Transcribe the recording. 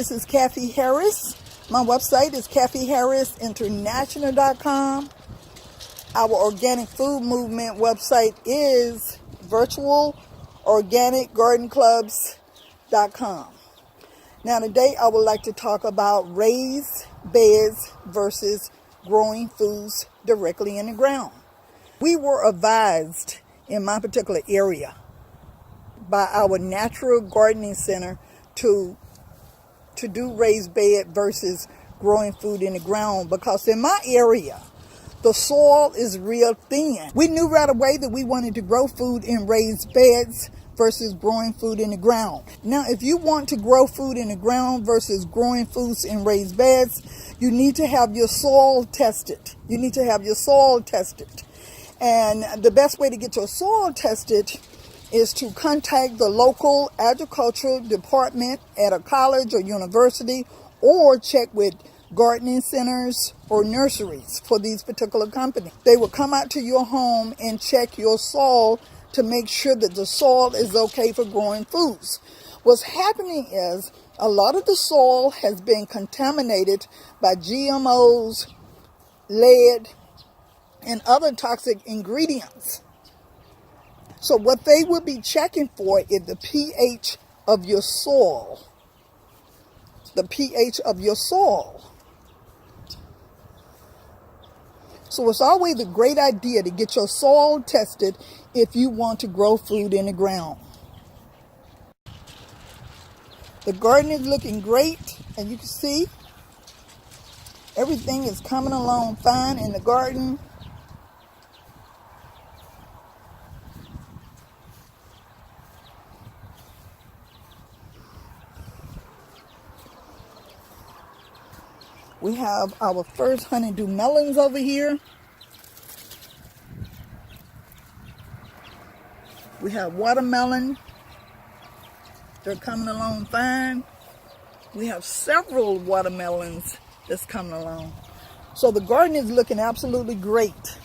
this is Cathy Harris. My website is cathyharrisinternational.com. Our organic food movement website is virtualorganicgardenclubs.com. Now today I would like to talk about raised beds versus growing foods directly in the ground. We were advised in my particular area by our natural gardening center to do raised bed versus growing food in the ground, because in my area the soil is real thin. We knew right away that we wanted to grow food in raised beds versus growing food in the ground. Now, if you want to grow food in the ground versus growing foods in raised beds, you need to have your soil tested. And the best way to get your soil tested is to contact the local agricultural department at a college or university, or check with gardening centers or nurseries for these particular companies. They will come out to your home and check your soil to make sure that the soil is okay for growing foods. What's happening is a lot of the soil has been contaminated by GMOs, lead, and other toxic ingredients. So what they will be checking for is the pH of your soil. The pH of your soil. So it's always a great idea to get your soil tested if you want to grow food in the ground. The garden is looking great, and you can see everything is coming along fine in the garden. We have our first honeydew melons over here. We have watermelon. They're coming along fine. We have several watermelons that's coming along. So the garden is looking absolutely great.